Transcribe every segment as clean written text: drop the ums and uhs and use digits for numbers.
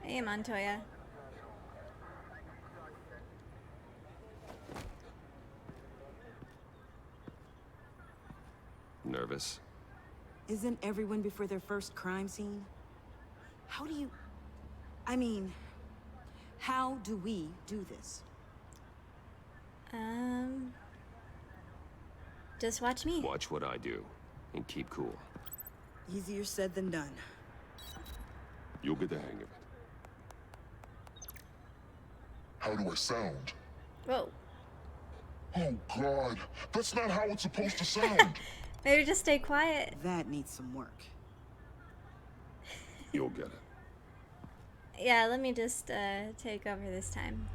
Hey, Montoya. Nervous? Isn't everyone before their first crime scene? How do you... I mean, how do we do this? Just watch me. Watch what I do, and keep cool. Easier said than done. You'll get the hang of it. How do I sound? Whoa. Oh God, that's not how it's supposed to sound. Maybe just stay quiet. That needs some work. You'll get it. Yeah, let me just take over this time.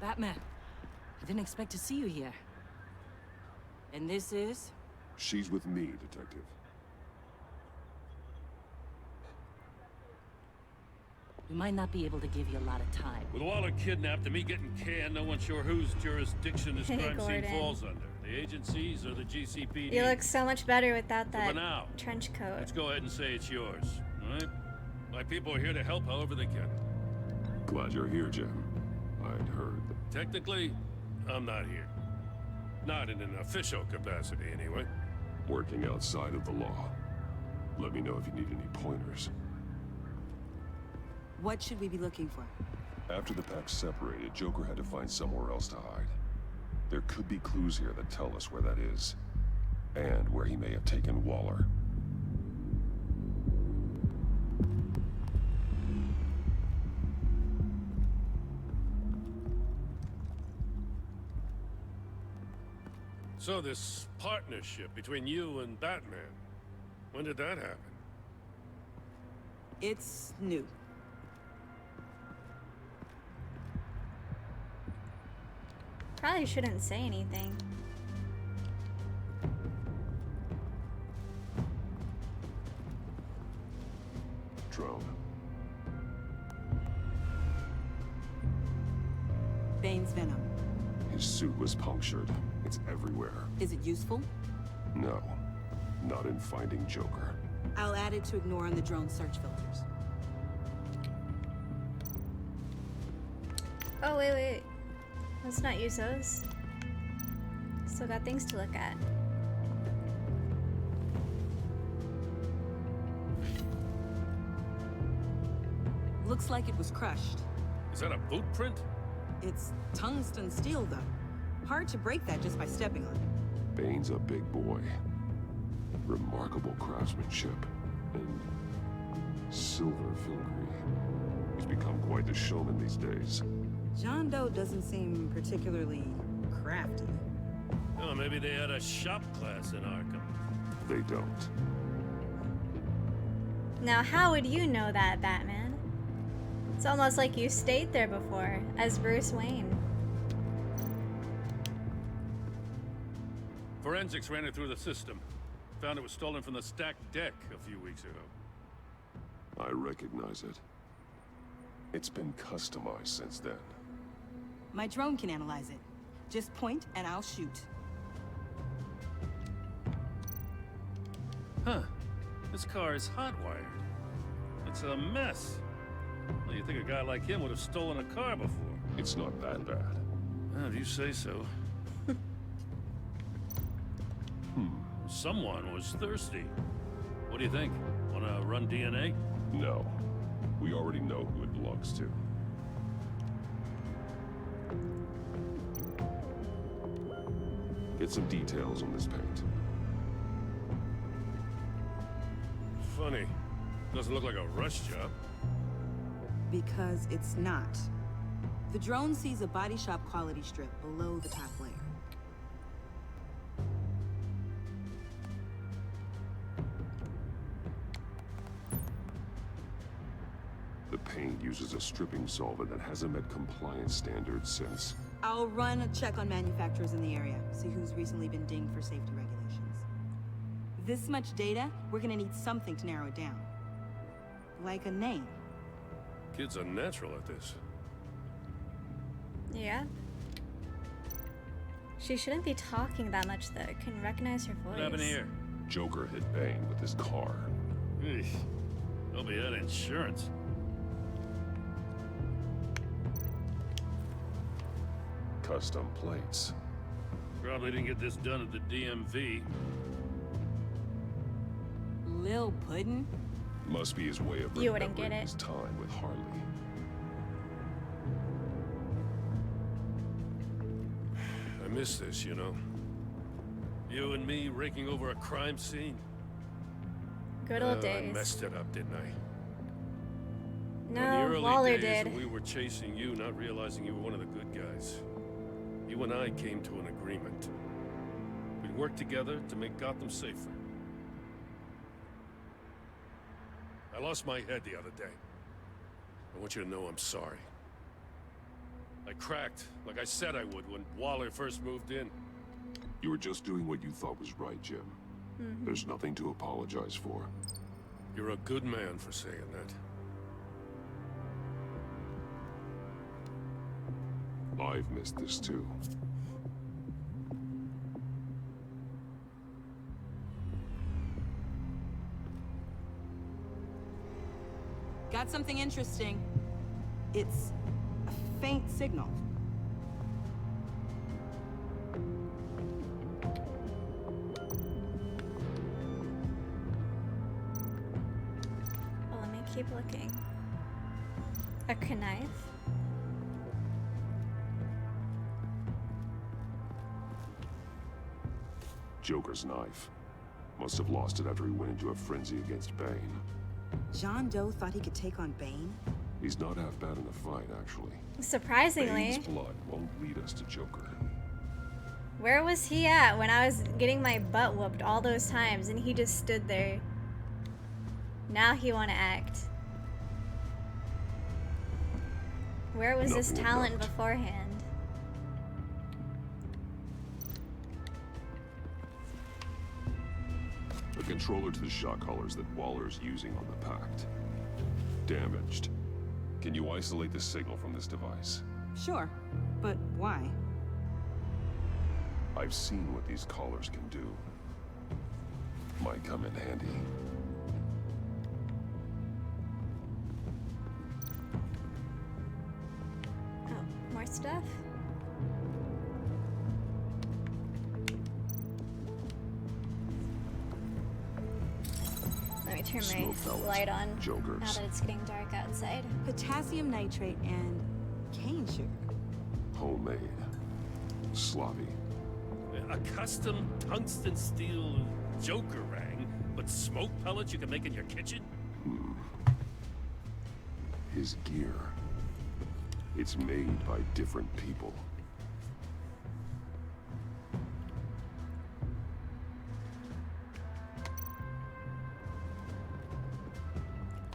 Batman, I didn't expect to see you here. And this is? She's with me, Detective. We might not be able to give you a lot of time. With Waller kidnapped and me getting canned, no one's sure whose jurisdiction this Hey, crime scene Gordon. falls under. The agencies or the GCPD? You look so much better without For that now, trench coat. let's go ahead and say it's yours, all right? My people are here to help however they can. Glad you're here, Jim. I'd heard. Technically, I'm not here. Not in an official capacity, anyway. Working outside of the law. Let me know if you need any pointers. What should we be looking for? After the pack separated, Joker had to find somewhere else to hide. There could be clues here that tell us where that is, and where he may have taken Waller. So this partnership between you and Batman, when did that happen? It's new. Probably shouldn't say anything. Drone. Bane's venom. His suit was punctured. It's everywhere. Is it useful? No. Not in finding Joker. I'll add it to ignore on the drone search filters. Oh, wait. Let's not use those. Still got things to look at. Looks like it was crushed. Is that a boot print? It's tungsten steel, though. Hard to break that just by stepping on it. Bane's a big boy. Remarkable craftsmanship. And silver filigree. He's become quite the showman these days. John Doe doesn't seem particularly crafty. Oh, maybe they had a shop class in Arkham. They don't. Now, how would you know that, Batman? It's almost like you stayed there before, as Bruce Wayne. Forensics ran it through the system. Found it was stolen from the stacked deck a few weeks ago. I recognize it. It's been customized since then. My drone can analyze it. Just point and I'll shoot. Huh. This car is hotwired. It's a mess. Well, you'd think a guy like him would have stolen a car before. It's not that bad. Well, if you say so. Someone was thirsty. What do you think? Wanna run DNA? No. We already know who it belongs to. Get some details on this paint. Funny. Doesn't look like a rush job. Because it's not. The drone sees a body shop quality strip below the top layer. The paint uses a stripping solvent that hasn't met compliance standards since. I'll run a check on manufacturers in the area, see who's recently been dinged for safety regulations. This much data, we're gonna need something to narrow it down. Like a name. Kid's a natural at this. Yeah. She shouldn't be talking that much, though. Can recognize her voice. What happened here? Joker hit Bane with his car. Eesh. Hope he had insurance. Custom plates. Probably didn't get this done at the DMV. Lil Puddin'? Must be his way of You wouldn't get remembering it. his time with Harley. I miss this, you know. You and me raking over a crime scene. Good old I days. messed it up, didn't I? In the No, early Waller days did. when we were chasing you, not realizing you were one of the good guys. You and I came to an agreement. We'd work together to make Gotham safer. I lost my head the other day. I want you to know I'm sorry. I cracked, like I said I would when Waller first moved in. You were just doing what you thought was right, Jim. There's nothing to apologize for. You're a good man for saying that. I've missed this too. Got something interesting. It's a faint signal. Well, let me keep looking. A knife? Joker's knife. Must have lost it after he went into a frenzy against Bane. John Doe thought he could take on Bane? He's not half bad in a fight, actually. Surprisingly. Bane's blood won't lead us to Joker. Where was he at when I was getting my butt whooped all those times and he just stood there? Now he want to act. Where was his Nothing talent about. beforehand? The controller to the shot collars that Waller's using on the Pact. Damaged. Can you isolate the signal from this device? Sure, but why? I've seen what these collars can do. Might come in handy. Oh, more stuff? Let me turn my Smoke pellets. light on now Jokers. that it's getting dark outside. Potassium nitrate and cane sugar. Homemade. Sloppy. A custom tungsten steel Joker ring, but smoke pellets you can make in your kitchen? His gear. It's made by different people.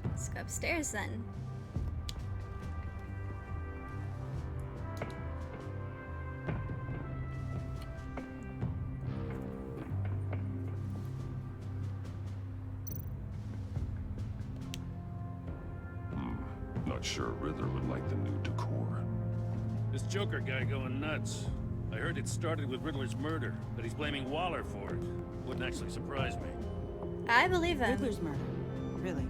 Let's go upstairs then. Not sure Riddler would like the new decor. This Joker guy going nuts. I heard it started with Riddler's murder, but he's blaming Waller for it. Wouldn't actually surprise me. I believe him. Riddler's murder. Really?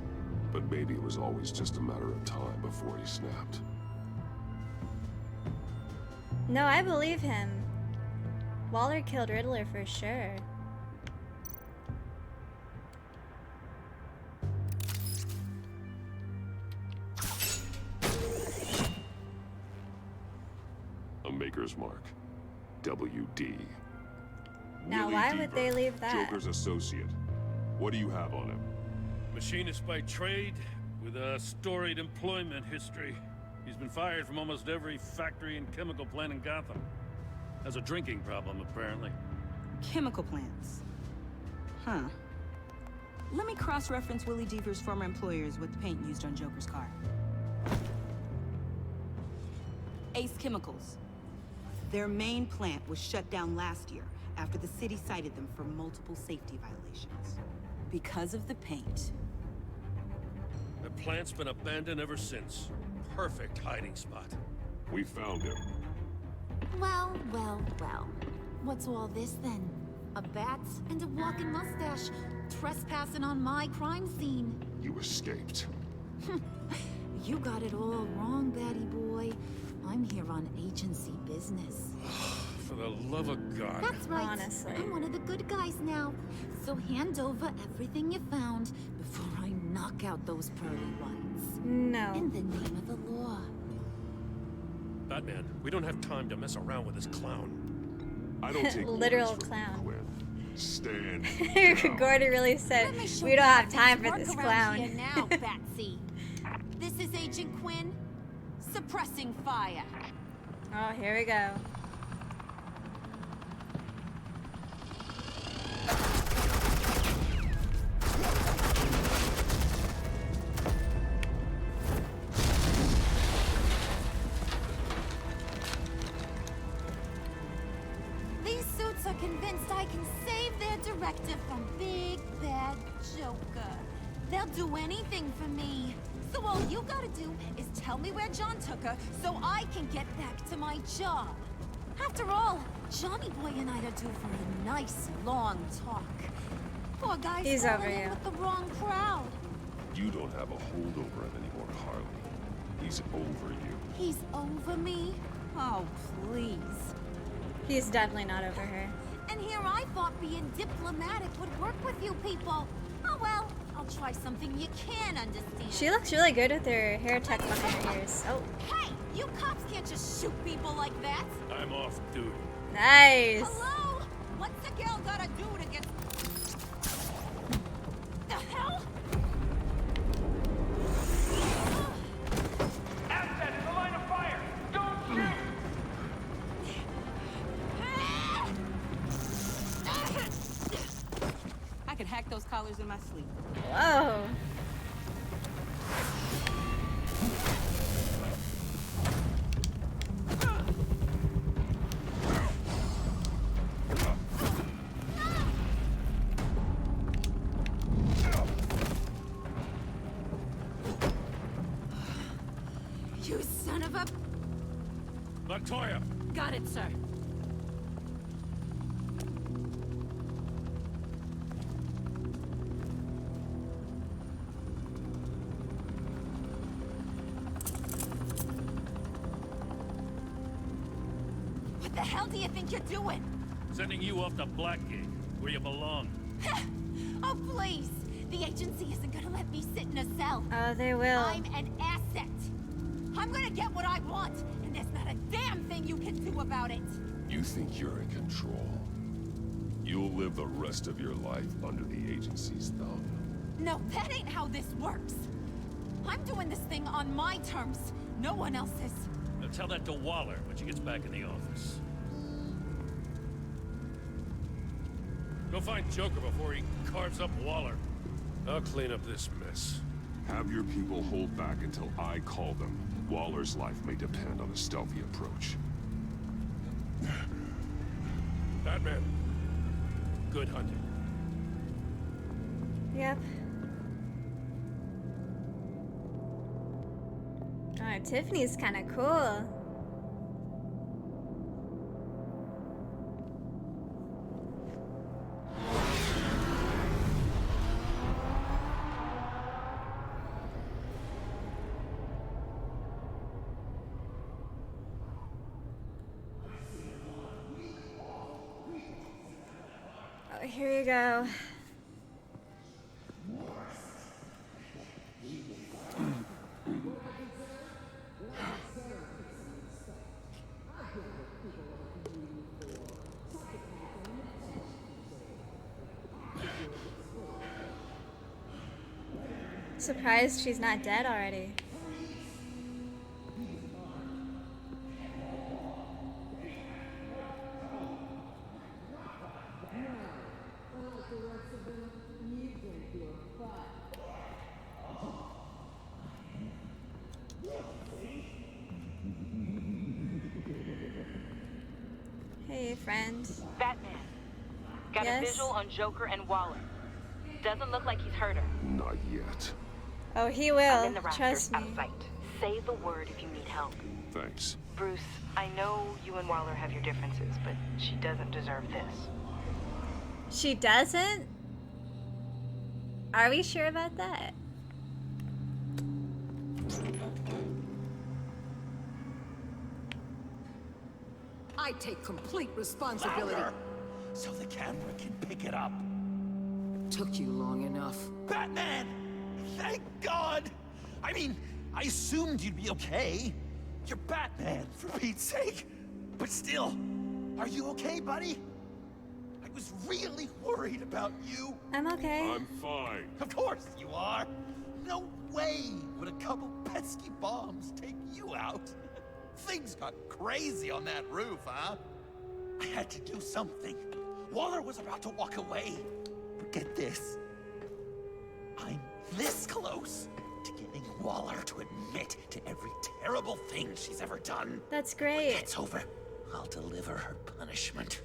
But maybe it was always just a matter of time before he snapped. No, I believe him. Waller killed Riddler for sure. A maker's mark. WD. Now, Willie why would Deaver, they leave that? Joker's associate. What do you have on him? Machinist by trade, with a storied employment history. He's been fired from almost every factory and chemical plant in Gotham. Has a drinking problem, apparently. Chemical plants. Huh. Let me cross-reference Willie Deaver's former employers with the paint used on Joker's car. Ace Chemicals. Their main plant was shut down last year after the city cited them for multiple safety violations. Because of the paint. The plant's been abandoned ever since. Perfect hiding spot. We found him. Well, well, well. What's all this then? a bat, and a walking mustache, trespassing on my crime scene. You escaped. You got it all wrong, Batty boy. I'm here on agency business. For the love of God. That's right. Honestly. I'm one of the good guys now. So hand over everything you found before I knock out those pearly whites. No. In the name of the law. Batman, we don't have time to mess around with this clown. I don't take Literal orders from clown. you, Quinn. Stand down. Gordy really said, Let me show we you don't how have time things for work this around clown. Here now, Batsy. This is Agent Quinn, suppressing fire. Oh, here we go. These suits are convinced I can save their director from Big Bad Joker. They'll do anything for me. So all you gotta do is tell me where John took her so I can get back to my job. After all, Johnny Boy and I are due for a nice long talk. Poor guy's He's falling over in you. with the wrong crowd. You don't have a hold over him anymore, Harley. He's over you. He's over me? Oh, please. He's definitely not over her. And here I thought being diplomatic would work with you people. Oh well, I'll try something you can understand. She looks really good with her hair tucked behind her ears. Oh, Hey, you cops can't just shoot people like that. I'm off duty. nice. Hello? What's a girl gotta do to get... The hell? Assets in the line of fire! Don't shoot! I could hack those collars in my sleep. Whoa. You son of a... Latoya! Got it, sir. What the hell do you think you're doing? Sending you off to Blackgate, where you belong. Oh, please! The agency isn't gonna let me sit in a cell. Oh, they will. I'm an asset. I'm gonna get what I want, and there's not a damn thing you can do about it. You think you're in control? You'll live the rest of your life under the agency's thumb. No, that ain't how this works. I'm doing this thing on my terms, no one else's. Now tell that to Waller when she gets back in the office. Go find Joker before he carves up Waller. I'll clean up this mess. Have your people hold back until I call them. Waller's life may depend on a stealthy approach. Batman, good hunting. Yep. Oh, Tiffany's kind of cool. Oh, here you go. Surprised she's not dead already. Hey, friend. Batman. Got Yes? a visual on Joker and Waller. Doesn't look like he's hurt her. Not yet. Oh, he I'm will. in the rafters, Trust me. out of sight. Say the word if you need help. Thanks. Bruce, I know you and Waller have your differences, but she doesn't deserve this. She doesn't? Are we sure about that? I take complete responsibility. Louder, so the camera can pick it up. Took you long enough. Batman! Thank God! I mean, I assumed you'd be okay. You're Batman, for Pete's sake. But still, are you okay, buddy? I was really worried about you. I'm okay. I'm fine. Of course you are. No way would a couple pesky bombs take you out. Things got crazy on that roof, huh? I had to do something. Waller was about to walk away. But get this. I'm this close to getting Waller to admit to every terrible thing she's ever done. That's When great. that's over, I'll deliver her punishment.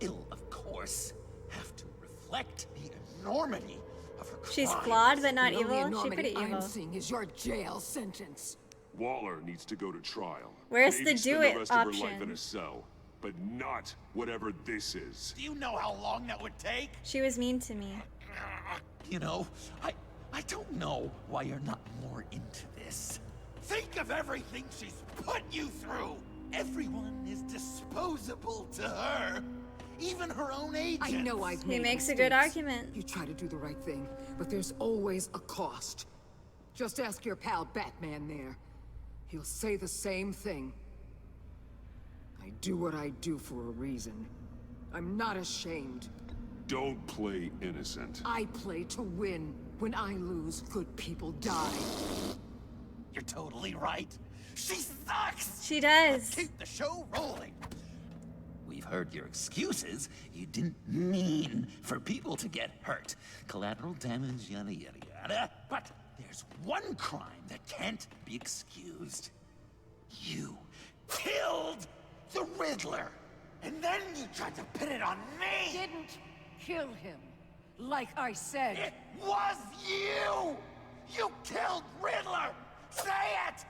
It'll, of course, have to reflect the enormity of her She's crimes. flawed but not The only evil. She's enormity pretty I'm evil. seeing is your jail sentence. Waller needs to go to trial. Where's Maybe the spend do the it rest of her life option? in a cell, but not whatever this is. Do you know how long that would take? She was mean to me. You know, I don't know why you're not more into this. Think of everything she's put you through. Everyone is disposable to her. Even her own agents. I know I've He made makes a good mistakes. argument. You try to do the right thing, but there's always a cost. Just ask your pal Batman there. He'll say the same thing. I do what I do for a reason. I'm not ashamed. Don't play innocent. I play to win. When I lose, good people die. You're totally right. She sucks! She does. Keep the show rolling. We've heard your excuses. You didn't mean for people to get hurt. Collateral damage, yada, yada, yada. But there's one crime that can't be excused. You killed the Riddler. And then you tried to pin it on me! Didn't kill him. Like I said. It was you! You killed Riddler! Say it!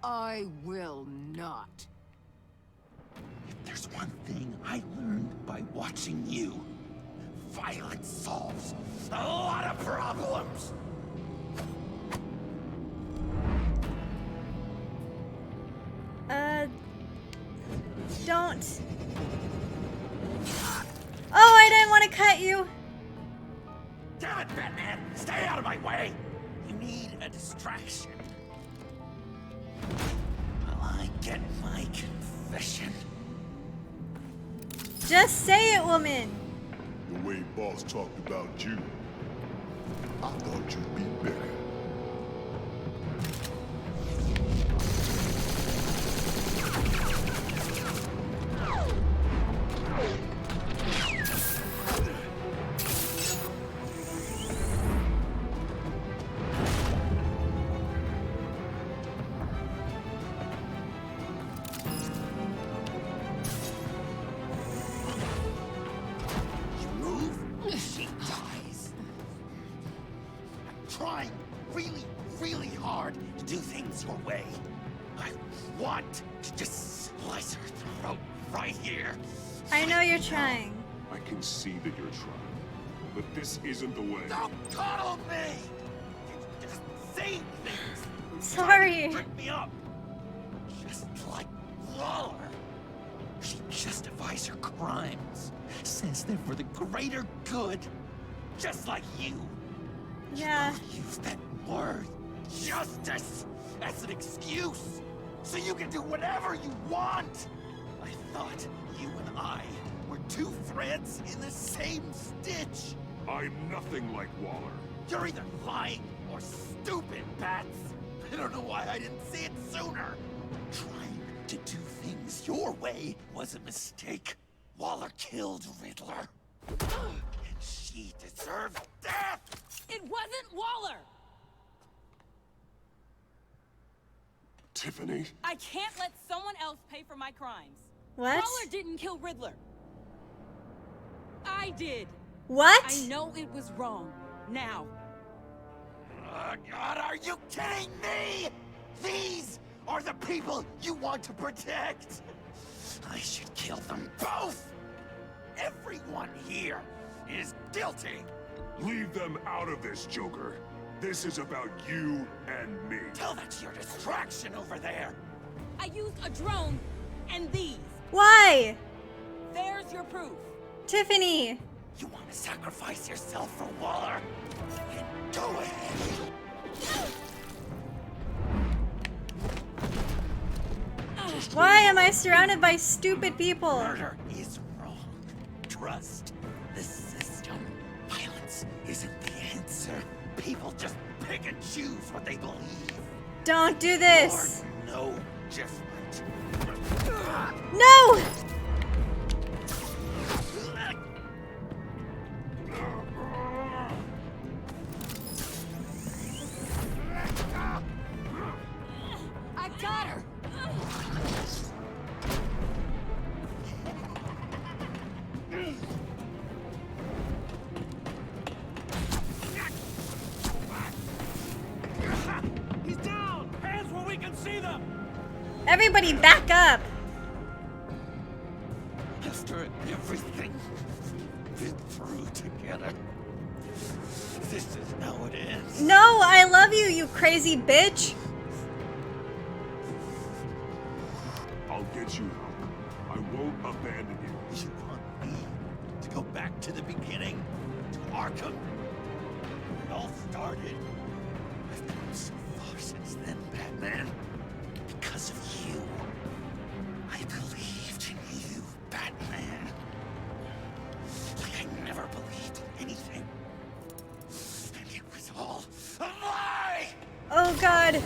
I will not. If there's one thing I learned by watching you, violence solves a lot of problems. Don't. Oh, I didn't want to cut you. Damn it, Batman! Stay out of my way! You need a distraction. While I get my confession. Just say it, woman. The way Boss talked about you, I thought you'd be better. You move, she dies. I'm trying really, really hard to do things your way. I want to just slice her throat right here. I know you're trying. I can see that you're trying, but this isn't the way. Don't coddle me! You just say things. Sorry. Trip me up. Just like Waller. She justifies her crimes. Says they're for the greater good. Just like you. Yeah. Use that word, justice, as an excuse. So you can do whatever you want. I thought you and I were two threads in the same stitch. I'm nothing like Waller. You're either lying or stupid, Bats. I don't know why I didn't see it sooner. Trying to do things your way was a mistake. Waller killed Riddler. And she deserves death! It wasn't Waller! Tiffany. I can't let someone else pay for my crimes. What? Waller didn't kill Riddler. I did. What? I know it was wrong. Now. God, are you kidding me? These are the people you want to protect. I should kill them both. Everyone here. is guilty. Leave them out of this, Joker. This is about you and me. Tell that to your distraction over there. I used a drone and these. Why? There's your proof. Tiffany! You want to sacrifice yourself for Waller? Then go ahead. Why am I surrounded by stupid people? Murder is wrong. Trust the system. Violence isn't the answer. People just pick and choose what they believe. Don't do this! You're no different. No! I got her. He's down! Hands where we can see them! Everybody back up! After everything we've been through together, this is how it ends. No, I love you, you crazy bitch! I'll get you out. I won't abandon you. You want me to go back to the beginning? To Arkham? Where it all started? I've come so far since then, Batman. Because of you. I believed in you, Batman. Like I never believed in anything. And it was all a lie! Oh god.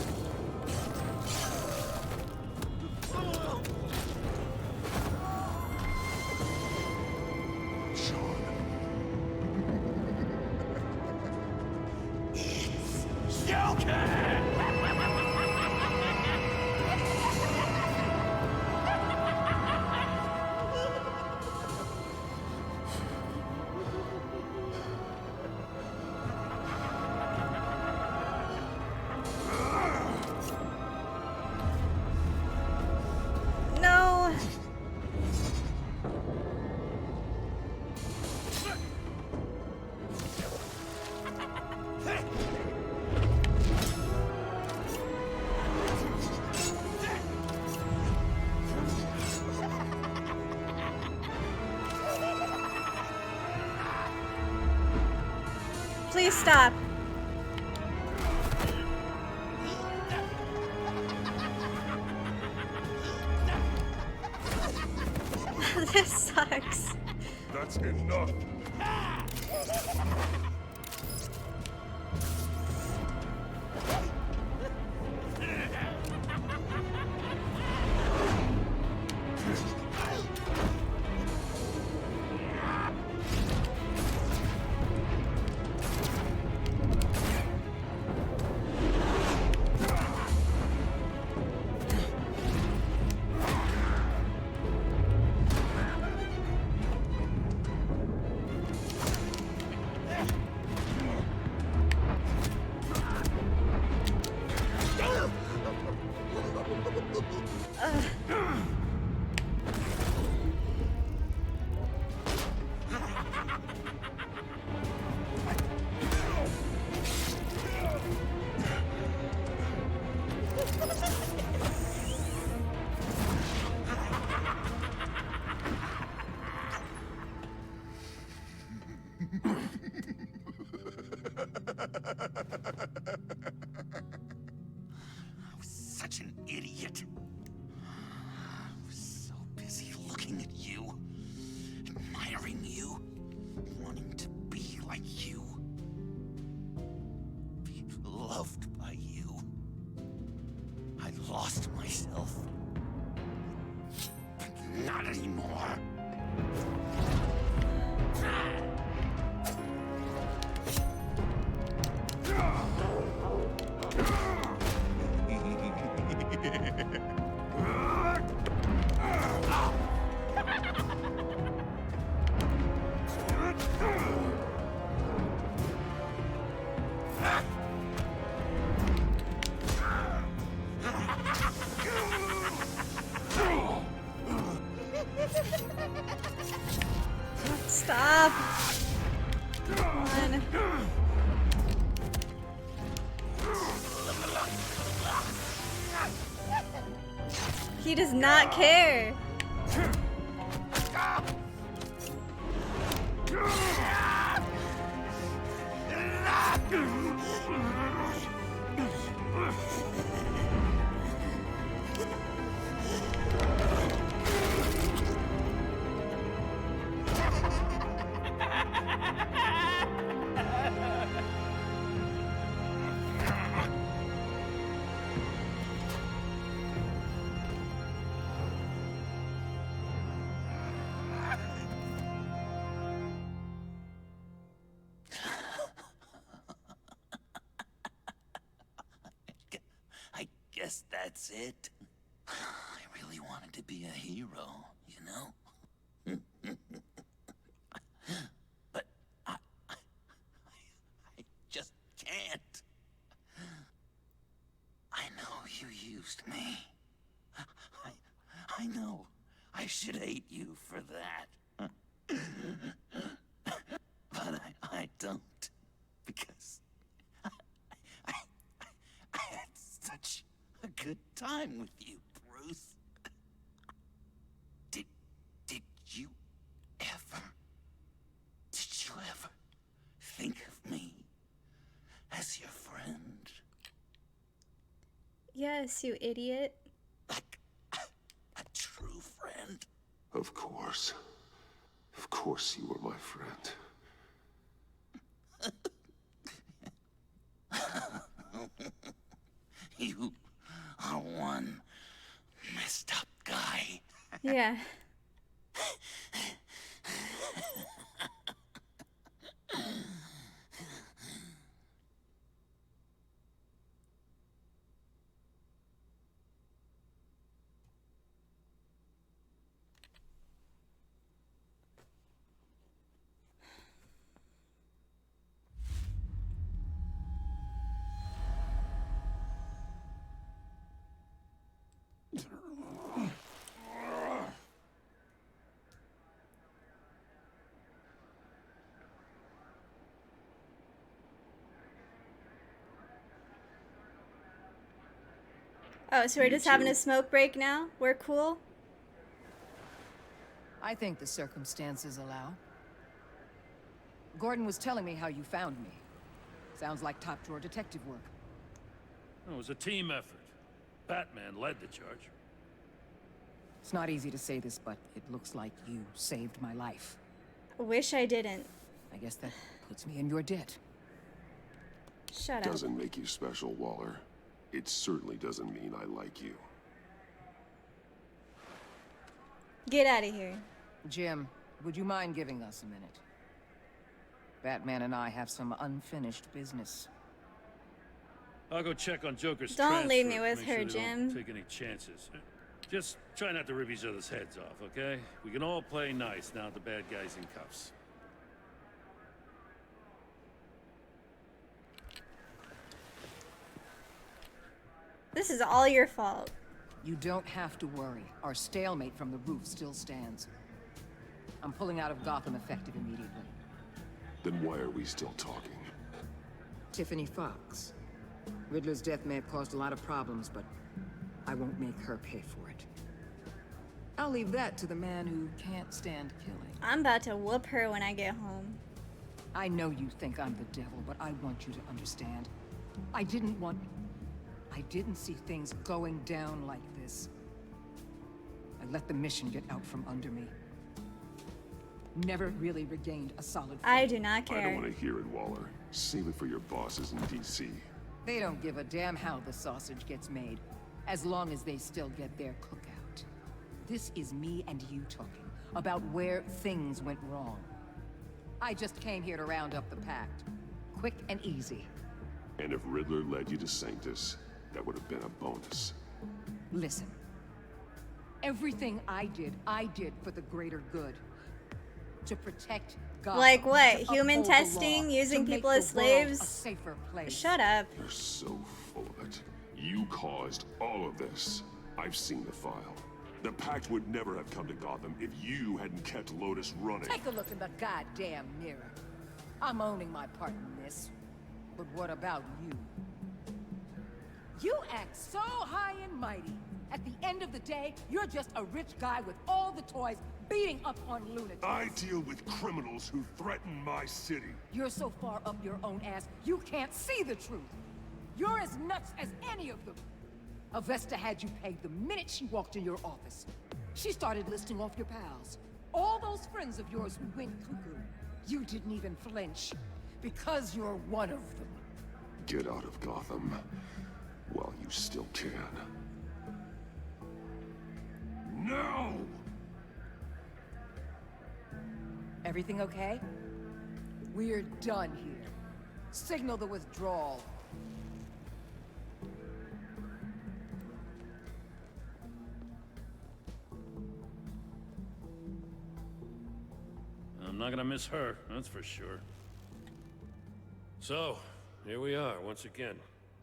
No. Please stop. This sucks. That's enough. I was such an idiot. I was so busy looking at you, admiring you, wanting to be like you, be loved by you. I lost myself. But not anymore. Stop. Come on. He does not care. I guess that's it. I really wanted to be a hero, you know? But I just can't. I know you used me. I know I should hate you for that. But I don't. Because I had such a good time with you, Bruce. Did you ever think of me as your friend? Yes, you idiot. Like a true friend? Of course. Of course you were my friend. You are one messed up guy. Yeah. Oh, so we're just having a smoke break now? We're cool? I think the circumstances allow. Gordon was telling me how you found me. Sounds like top-drawer detective work. It was a team effort. Batman led the charge. It's not easy to say this, but it looks like you saved my life. Wish I didn't. I guess that puts me in your debt. Shut up. Doesn't make you special, Waller. It certainly doesn't mean I like you. Get out of here. Jim, would you mind giving us a minute? Batman and I have some unfinished business. I'll go check on Joker's Don't leave me transfer, with make her, sure they Jim. don't take any chances. Just try not to rip each other's heads off, okay? We can all play nice now that the bad guy's in cuffs. This is all your fault. You don't have to worry. Our stalemate from the roof still stands. I'm pulling out of Gotham effective immediately. Then why are we still talking? Tiffany Fox. Riddler's death may have caused a lot of problems, but I won't make her pay for it. I'll leave that to the man who can't stand killing. I'm about to whoop her when I get home. I know you think I'm the devil, but I want you to understand. I didn't see things going down like this. I let the mission get out from under me. Never really regained a solid footing. I do not care. I don't want to hear it, Waller. Save it for your bosses in D.C. They don't give a damn how the sausage gets made, as long as they still get their cookout. This is me and you talking about where things went wrong. I just came here to round up the pact. Quick and easy. And if Riddler led you to Sanctus, that would have been a bonus. Listen. Everything I did for the greater good. To protect God. Like what? To Human uphold the testing? law, Using to make people the as world slaves? A safer place. Shut up. You're so full of it. You caused all of this. I've seen the file. The Pact would never have come to Gotham if you hadn't kept Lotus running. Take a look in the goddamn mirror. I'm owning my part in this. But what about you? You act so high and mighty. At the end of the day, you're just a rich guy with all the toys beating up on lunatics. I deal with criminals who threaten my city. You're so far up your own ass, you can't see the truth. You're as nuts as any of them. Avesta had you pegged the minute she walked in your office. She started listing off your pals. All those friends of yours who went cuckoo. You didn't even flinch. Because you're one of them. Get out of Gotham while you still can. Now! Everything okay? We're done here. Signal the withdrawal. I'm not gonna miss her, that's for sure. So, here we are, once again.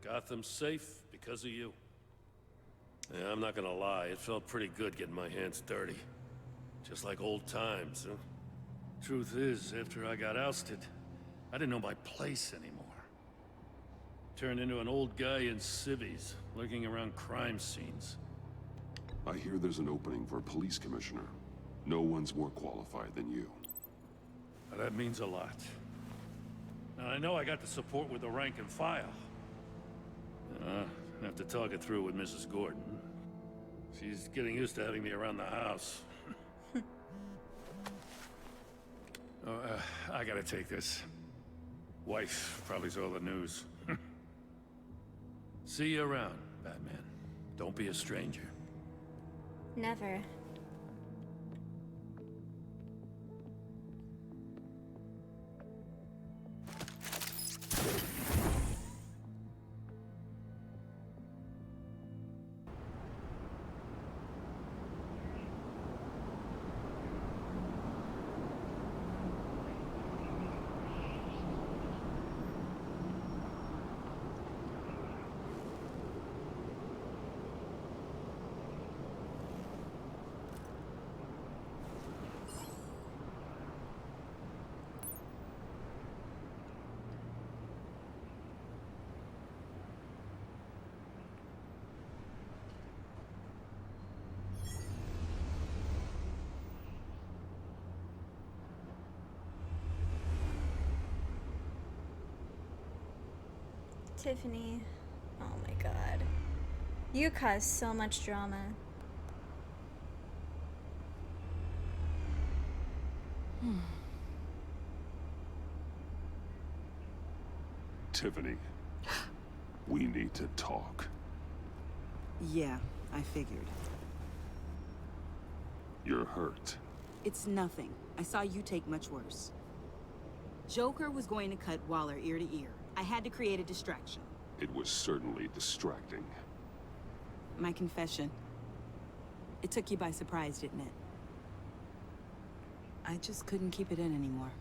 Gotham's safe because of you. Yeah, I'm not gonna lie, it felt pretty good getting my hands dirty. Just like old times, huh? Truth is, after I got ousted, I didn't know my place anymore. Turned into an old guy in civvies, lurking around crime scenes. I hear there's an opening for a police commissioner. No one's more qualified than you. That means a lot. Now, I know I got the support with the rank and file. I have to talk it through with Mrs. Gordon. She's getting used to having me around the house. I gotta take this. Wife probably saw the news. See you around, Batman. Don't be a stranger. Never. Tiffany. Oh my god. You caused so much drama. Tiffany, we need to talk. Yeah, I figured. You're hurt. It's nothing. I saw you take much worse. Joker was going to cut Waller ear to ear. I had to create a distraction. It was certainly distracting. My confession. It took you by surprise, didn't it? I just couldn't keep it in anymore.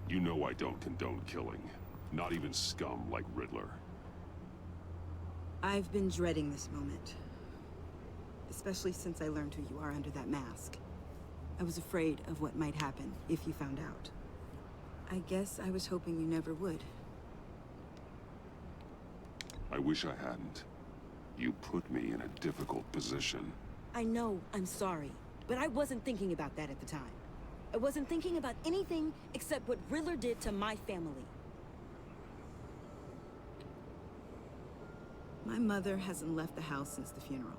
You know I don't condone killing. Not even scum like Riddler. I've been dreading this moment. Especially since I learned who you are under that mask. I was afraid of what might happen if you found out. I guess I was hoping you never would. I wish I hadn't. You put me in a difficult position. I know, I'm sorry. But I wasn't thinking about that at the time. I wasn't thinking about anything except what Riddler did to my family. My mother hasn't left the house since the funeral.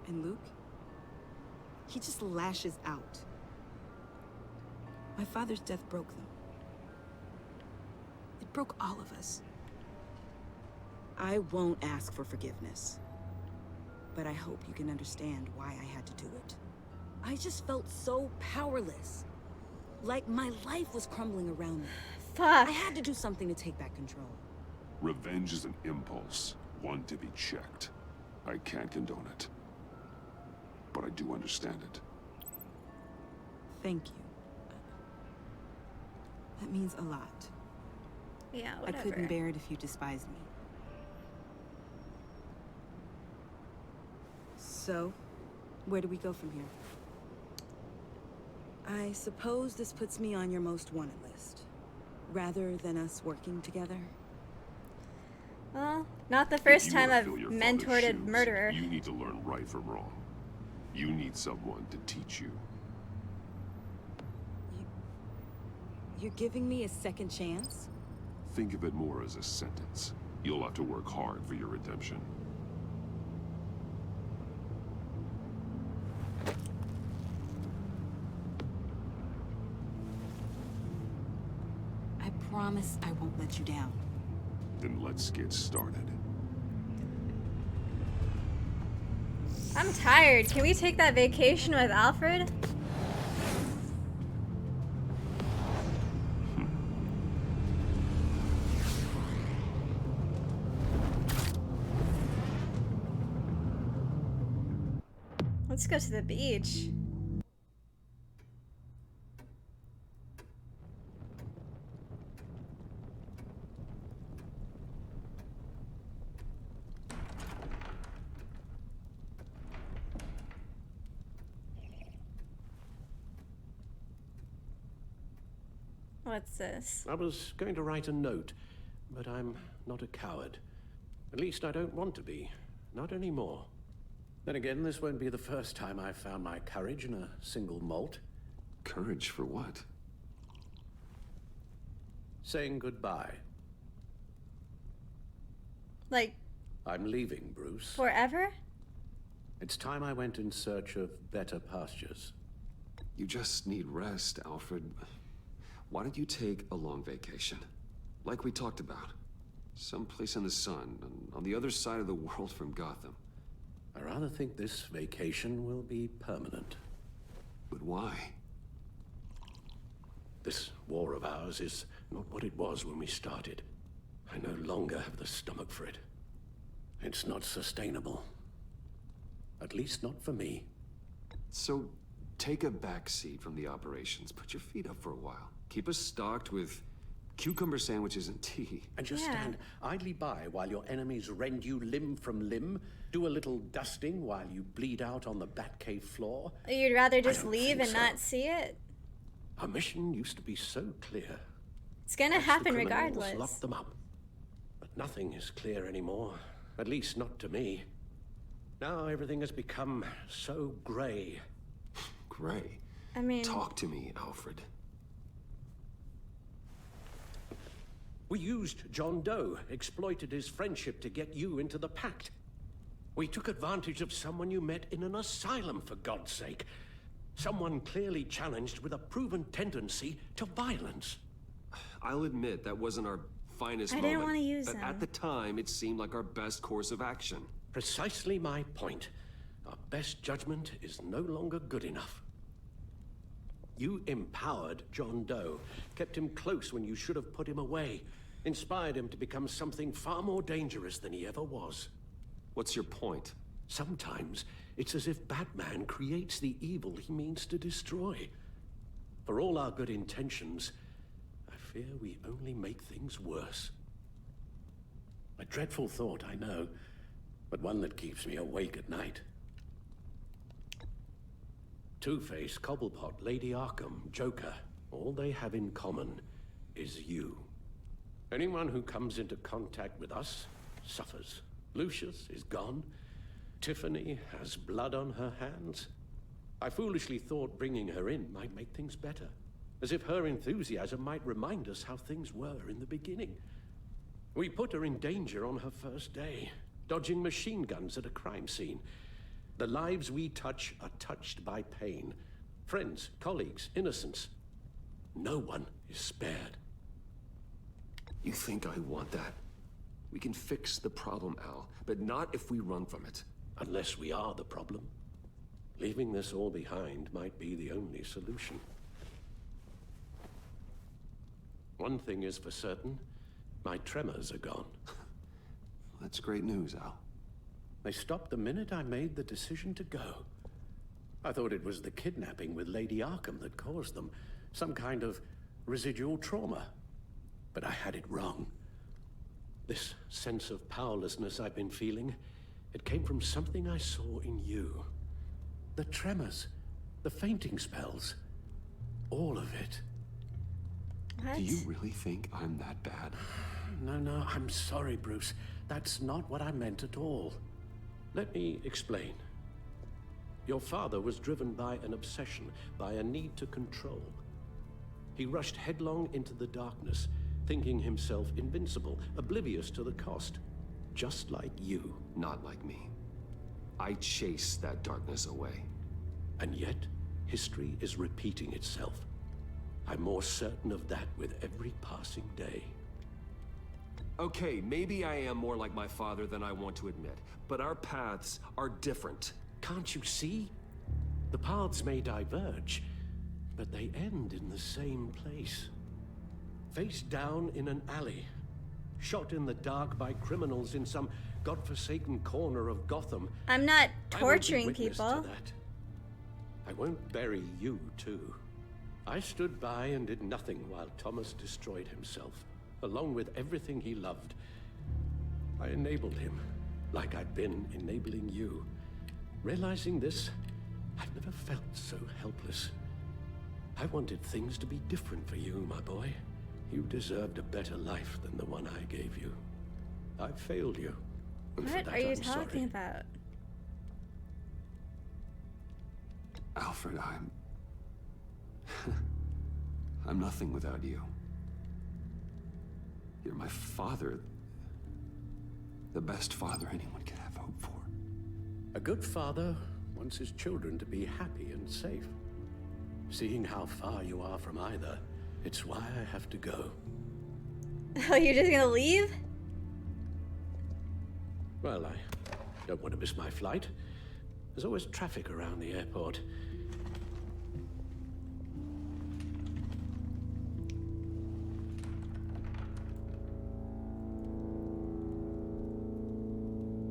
And Luke? He just lashes out. My father's death broke them. It broke all of us. I won't ask for forgiveness. But I hope you can understand why I had to do it. I just felt so powerless. Like my life was crumbling around me. Fuck. I had to do something to take back control. Revenge is an impulse, one to be checked. I can't condone it. But I do understand it. Thank you. That means a lot. Yeah, I whatever. couldn't bear it if you despised me. So, where do we go from here? I suppose this puts me on your most wanted list, rather than us working together. Well, not the first If you time wanna I've fill your father's mentored a shoes, murderer. You need to learn right from wrong. You need someone to teach you. You're giving me a second chance? Think of it more as a sentence. You'll have to work hard for your redemption. I promise I won't let you down. Then let's get started. I'm tired. Can we take that vacation with Alfred? Let's go to the beach. What's this? I was going to write a note, but I'm not a coward. At least I don't want to be. Not anymore. Then again, this won't be the first time I've found my courage in a single malt. Courage for what? Saying goodbye. Like, I'm leaving, Bruce. forever? It's time I went in search of better pastures. You just need rest, Alfred. Why don't you take a long vacation? Like we talked about. Someplace in the sun, on the other side of the world from Gotham. I rather think this vacation will be permanent. But why? This war of ours is not what it was when we started. I no longer have the stomach for it. It's not sustainable. At least not for me. So, take a back seat from the operations. Put your feet up for a while. Keep us stocked with cucumber sandwiches and tea. And just stand idly by while your enemies rend you limb from limb, do a little dusting while you bleed out on the Batcave floor. You'd rather just I don't leave think and so. not see it? Our mission used to be so clear. It's gonna Catch the happen criminals, regardless. Lock them up. But nothing is clear anymore. At least not to me. Now everything has become so gray. Gray? I mean... Talk to me, Alfred. We used John Doe, exploited his friendship to get you into the pact. We took advantage of someone you met in an asylum, for God's sake. Someone clearly challenged with a proven tendency to violence. I'll admit that wasn't our finest moment. I didn't want to use but him. at the time, it seemed like our best course of action. Precisely my point. Our best judgment is no longer good enough. You empowered John Doe, kept him close when you should have put him away, inspired him to become something far more dangerous than he ever was. What's your point? Sometimes it's as if Batman creates the evil he means to destroy. For all our good intentions, I fear we only make things worse. A dreadful thought, I know, but one that keeps me awake at night. Two-Face, Cobblepot, Lady Arkham, Joker, all they have in common is you. Anyone who comes into contact with us suffers. Lucius is gone. Tiffany has blood on her hands. I foolishly thought bringing her in might make things better, as if her enthusiasm might remind us how things were in the beginning. We put her in danger on her first day, dodging machine guns at a crime scene. The lives we touch are touched by pain. Friends, colleagues, innocents. No one is spared. You think I want that? We can fix the problem, Al, but not if we run from it. Unless we are the problem. Leaving this all behind might be the only solution. One thing is for certain, my tremors are gone. That's great news, Al. They stopped the minute I made the decision to go. I thought it was the kidnapping with Lady Arkham that caused them, some kind of residual trauma. But I had it wrong. This sense of powerlessness I've been feeling, it came from something I saw in you. The tremors, the fainting spells. All of it. What? Do you really think I'm that bad? No, I'm sorry, Bruce. That's not what I meant at all. Let me explain. Your father was driven by an obsession, by a need to control. He rushed headlong into the darkness, thinking himself invincible, oblivious to the cost. Just like you. Not like me. I chased that darkness away. And yet, history is repeating itself. I'm more certain of that with every passing day. Okay, maybe I am more like my father than I want to admit, but our paths are different. Can't you see? The paths may diverge, but they end in the same place. Face down in an alley, shot in the dark by criminals in some godforsaken corner of Gotham. I'm not torturing I won't be witness people. to that. I won't bury you, too. I stood by and did nothing while Thomas destroyed himself, along with everything he loved. I enabled him, like I'd been enabling you. Realizing this, I've never felt so helpless. I wanted things to be different for you, my boy. You deserved a better life than the one I gave you. I failed you. And for What that, are you I'm talking sorry. about? Alfred, I'm nothing without you. You're my father. The best father anyone could have hope for. A good father wants his children to be happy and safe. Seeing how far you are from either, it's why I have to go. Oh, you're just gonna leave? Well, I don't want to miss my flight. There's always traffic around the airport.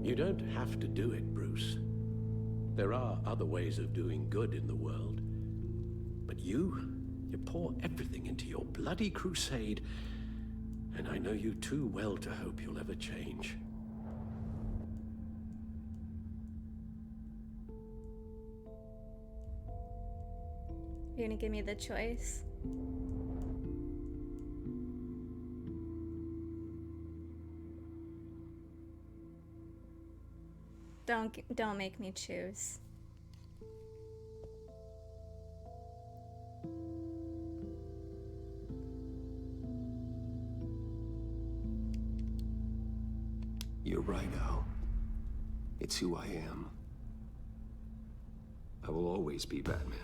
You don't have to do it, Bruce. There are other ways of doing good in the world. But you pour everything into your bloody crusade, and I know you too well to hope you'll ever change. You're gonna give me the choice? Don't make me choose. You're right, Al. It's who I am. I will always be Batman.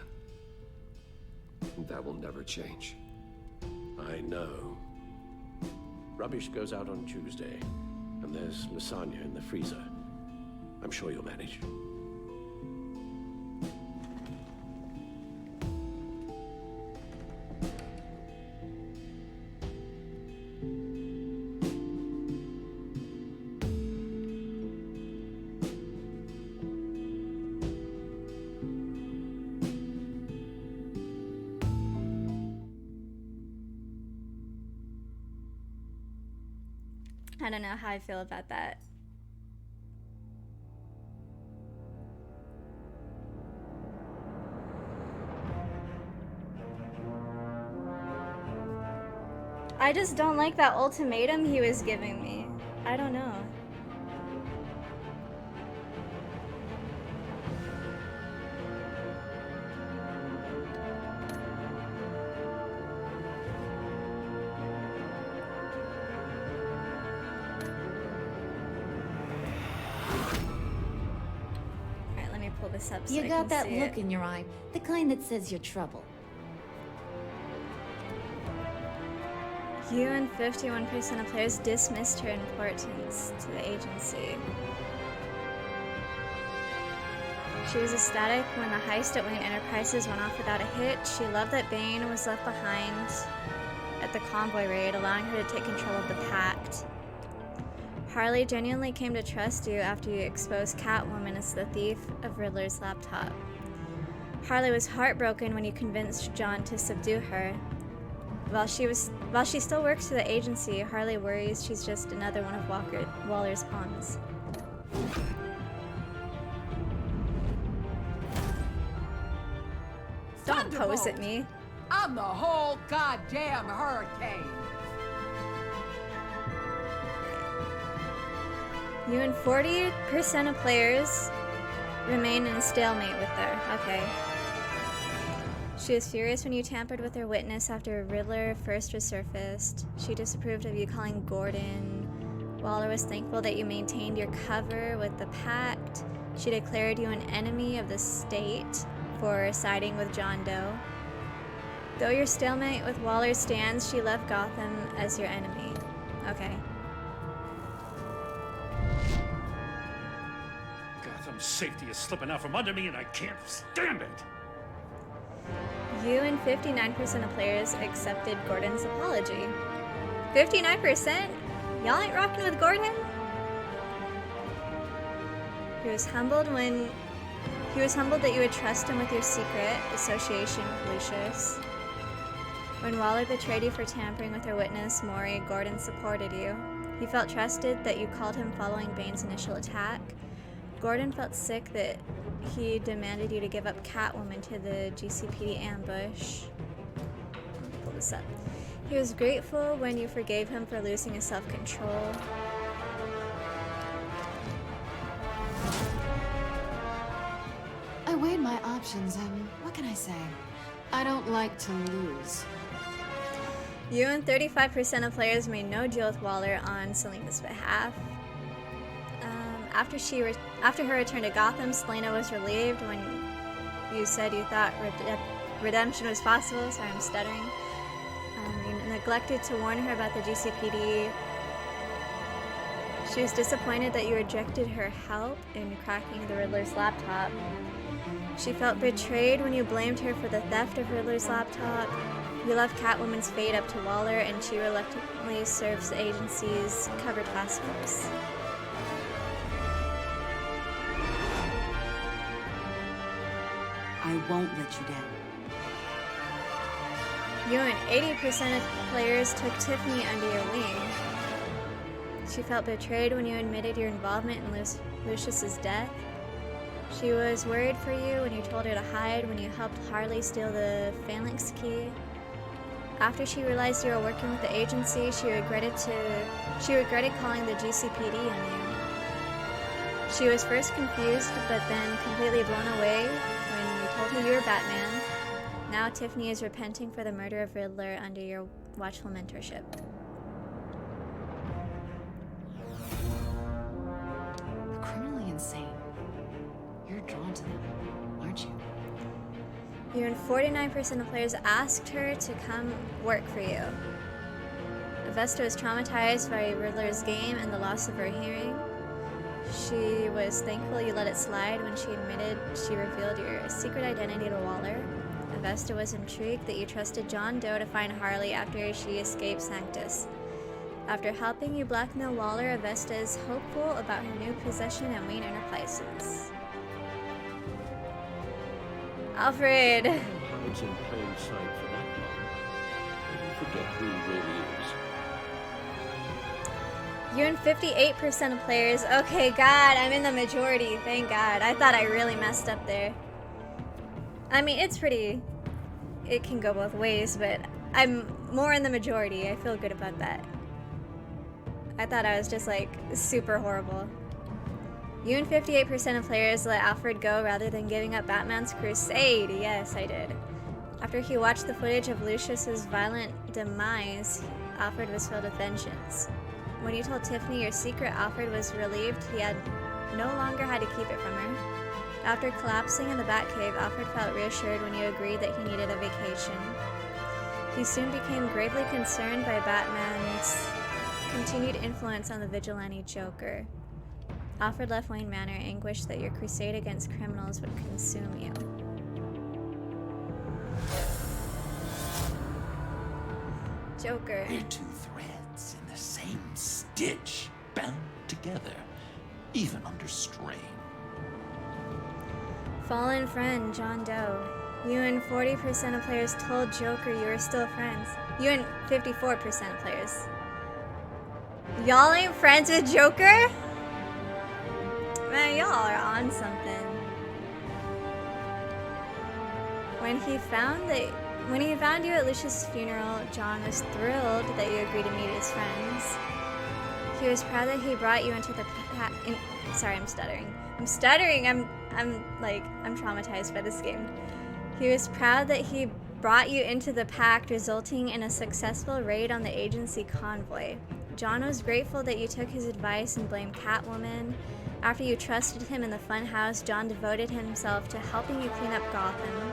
That will never change. I know. Rubbish goes out on Tuesday, and there's lasagna in the freezer. I'm sure you'll manage. I don't know how I feel about that. I just don't like that ultimatum he was giving me. I don't know. Alright, let me pull this up so You I got can that see look it. in your eye, the kind that says you're trouble. You and 51% of players dismissed her importance to the agency. She was ecstatic when the heist at Wayne Enterprises went off without a hitch. She loved that Bane was left behind at the convoy raid, allowing her to take control of the Pact. Harley genuinely came to trust you after you exposed Catwoman as the thief of Riddler's laptop. Harley was heartbroken when you convinced John to subdue her. While she still works for the agency, Harley worries she's just another one of Waller's pawns. Don't pose at me. I'm the whole goddamn hurricane. You and 40% of players remain in a stalemate with her. Okay. She was furious when you tampered with her witness after Riddler first resurfaced. She disapproved of you calling Gordon. Waller was thankful that you maintained your cover with the Pact. She declared you an enemy of the state for siding with John Doe. Though your stalemate with Waller stands, she left Gotham as your enemy. Okay. Gotham's safety is slipping out from under me and I can't stand it! You and 59% of players accepted Gordon's apology. 59%? Y'all ain't rocking with Gordon? He was humbled that you would trust him with your secret association with Lucius. When Waller betrayed you for tampering with her witness, Maury, Gordon supported you. He felt trusted that you called him following Bane's initial attack. Gordon felt sick that he demanded you to give up Catwoman to the GCPD ambush. Pull this up. He was grateful when you forgave him for losing his self-control. I weighed my options and what can I say? I don't like to lose. You and 35% of players made no deal with Waller on Selena's behalf. After her return to Gotham, Selena was relieved when you said you thought redemption was possible. Sorry, I'm stuttering. You neglected to warn her about the GCPD. She was disappointed that you rejected her help in cracking the Riddler's laptop. She felt betrayed when you blamed her for the theft of Riddler's laptop. You left Catwoman's fate up to Waller, and she reluctantly serves the agency's cover task force. I won't let you down. You and 80% of players took Tiffany under your wing. She felt betrayed when you admitted your involvement in Lucius's death. She was worried for you when you told her to hide when you helped Harley steal the Phalanx key. After she realized you were working with the agency, she regretted calling the GCPD on you. She was first confused, but then completely blown away when you told her you were Batman. Now Tiffany is repenting for the murder of Riddler under your watchful mentorship. Criminally insane. You're drawn to them, aren't you? You and 49% of players asked her to come work for you. Avesta was traumatized by Riddler's game and the loss of her hearing. She was thankful you let it slide when she admitted she revealed your secret identity to Waller. Avesta was intrigued that you trusted John Doe to find Harley after she escaped Sanctus. After helping you blackmail Waller, Avesta is hopeful about her new possession at Wayne Enterprises. Alfred! Hides in plain sight for that long. You forget who he really is. You and 58% of players. Okay, God, I'm in the majority. Thank God. I thought I really messed up there. I mean, it's pretty... It can go both ways, but I'm more in the majority. I feel good about that. I thought I was just, like, super horrible. You and 58% of players let Alfred go rather than giving up Batman's crusade. Yes, I did. After he watched the footage of Lucius's violent demise, Alfred was filled with vengeance. When you told Tiffany your secret, Alfred was relieved he no longer had to keep it from her. After collapsing in the Batcave, Alfred felt reassured when you agreed that he needed a vacation. He soon became gravely concerned by Batman's continued influence on the vigilante Joker. Alfred left Wayne Manor, anguished that your crusade against criminals would consume you. Joker. We're two threads in the same stitch, bound together, even under strain. Fallen friend, John Doe. You and 40% of players told Joker you were still friends. You and 54% of players. Y'all ain't friends with Joker? Man, y'all are on something. When he found that When he found you at Lucius' funeral, John was thrilled that you agreed to meet his friends. He was proud that he brought you into the sorry, I'm stuttering. I'm traumatized by this game. He was proud that he brought you into the pact, resulting in a successful raid on the agency convoy. John was grateful that you took his advice and blamed Catwoman. After you trusted him in the funhouse, John devoted himself to helping you clean up Gotham.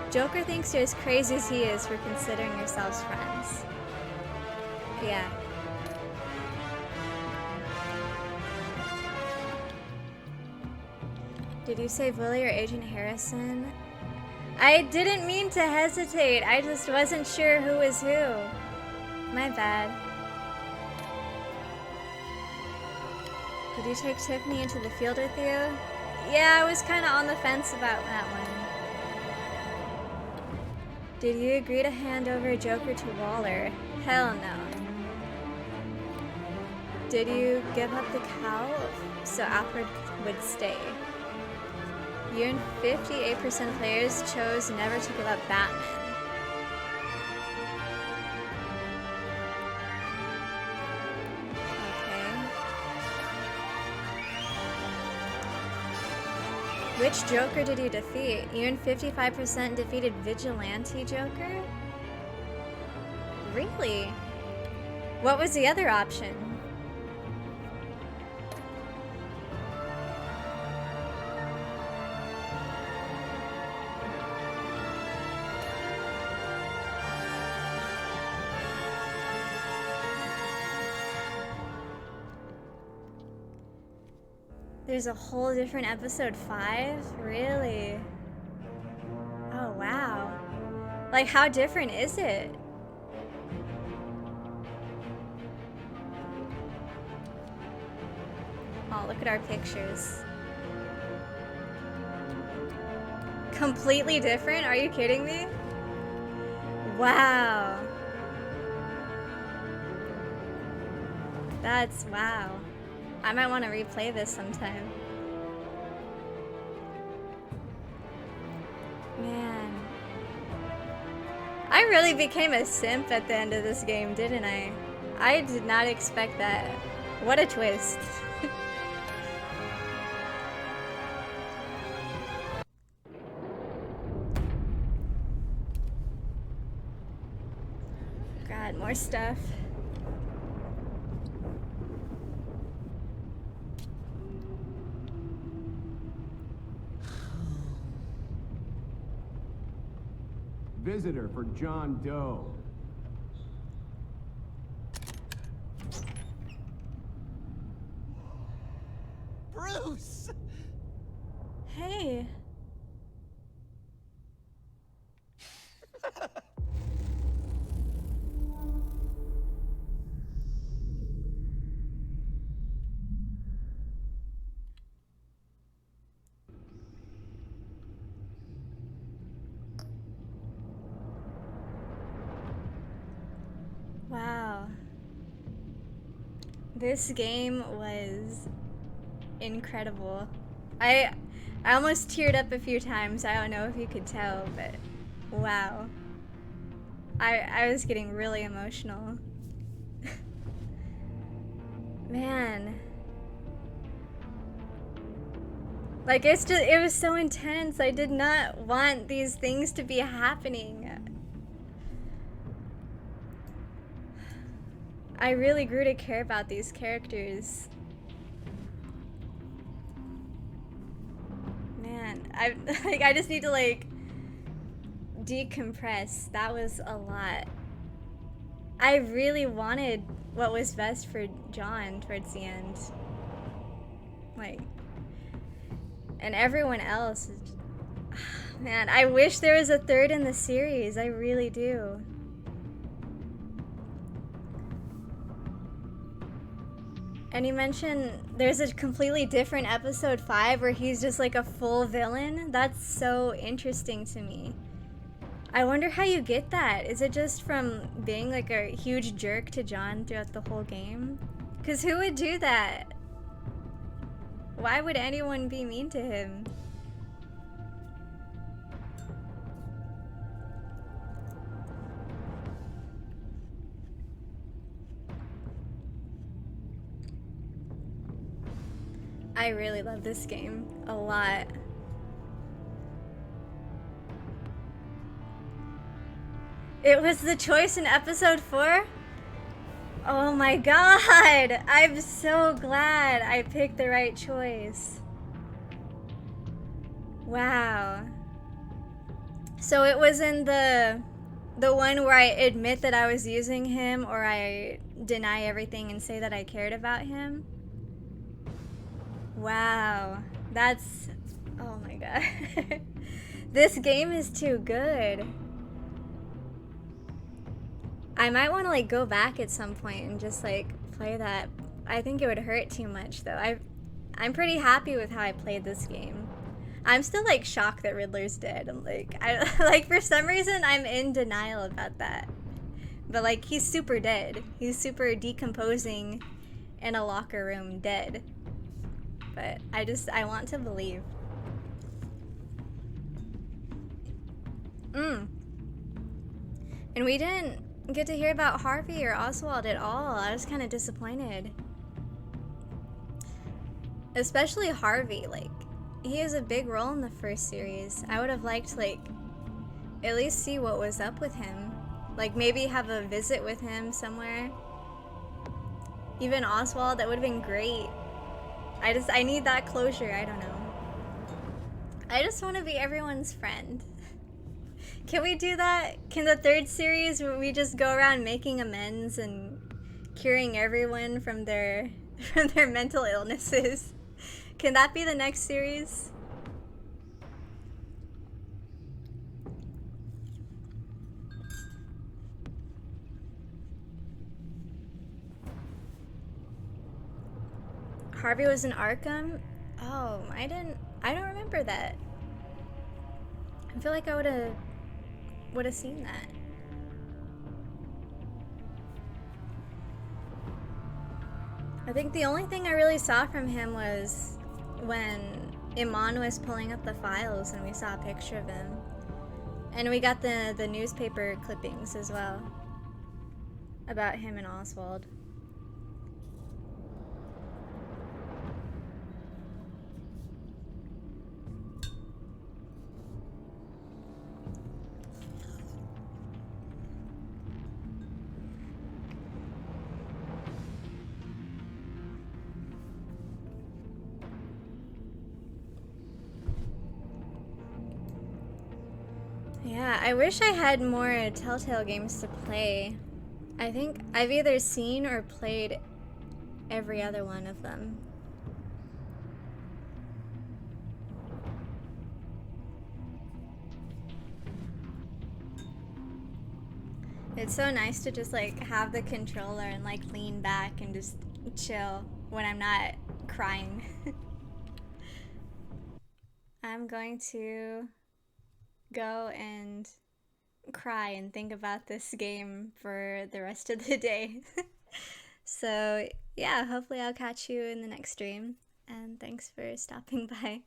Joker thinks you're as crazy as he is for considering yourselves friends. Yeah. Did you say Willie or Agent Harrison? I didn't mean to hesitate. I just wasn't sure who was who. My bad. Did you take Tiffany into the field with you? Yeah, I was kind of on the fence about that one. Did you agree to hand over Joker to Waller? Hell no. Did you give up the cow so Alfred would stay? You and 58% of players chose never to give up Batman. Which Joker did you defeat? You and 55% defeated Vigilante Joker? Really? What was the other option? There's a whole different episode 5? Really? Oh, wow. Like, how different is it? Oh, look at our pictures. Completely different? Are you kidding me? Wow. That's wow. I might want to replay this sometime. Man. I really became a simp at the end of this game, didn't I? I did not expect that. What a twist. God, more stuff. Visitor for John Doe. Bruce! Hey. Wow. This game was incredible. I almost teared up a few times. I don't know if you could tell, but wow. I was getting really emotional. Man. Like, it was so intense. I did not want these things to be happening. I really grew to care about these characters. Man, I just need to like decompress. That was a lot. I really wanted what was best for John towards the end. Like, and everyone else. Man, I wish there was a third in the series. I really do. And you mentioned there's a completely different episode 5 where he's just like a full villain. That's so interesting to me. I wonder how you get that. Is it just from being like a huge jerk to John throughout the whole game? Because who would do that? Why would anyone be mean to him? I really love this game a lot. It was the choice in episode 4? Oh my god! I'm so glad I picked the right choice. Wow. So it was in the one where I admit that I was using him, or I deny everything and say that I cared about him? Wow. That's... oh my god. This game is too good. I might want to like go back at some point and just like play that. I think it would hurt too much though. I'm pretty happy with how I played this game. I'm still like shocked that Riddler's dead. I'm like, like for some reason I'm in denial about that. But like he's super dead. He's super decomposing in a locker room dead. But I want to believe. And we didn't get to hear about Harvey or Oswald at all. I was kind of disappointed. Especially Harvey, like, he has a big role in the first series. I would have liked, like, at least see what was up with him. Like, maybe have a visit with him somewhere. Even Oswald, that would have been great. I need that closure, I don't know. I just want to be everyone's friend. Can we do that? Can the third series where we just go around making amends and curing everyone from their mental illnesses? Can that be the next series? Harvey was in Arkham? Oh, I don't remember that. I feel like I would have seen that. I think the only thing I really saw from him was when Iman was pulling up the files and we saw a picture of him. And we got the newspaper clippings as well about him and Oswald. Yeah, I wish I had more Telltale games to play. I think I've either seen or played every other one of them. It's so nice to just like have the controller and like lean back and just chill when I'm not crying. I'm going to go and cry and think about this game for the rest of the day. So yeah, hopefully I'll catch you in the next stream, and thanks for stopping by.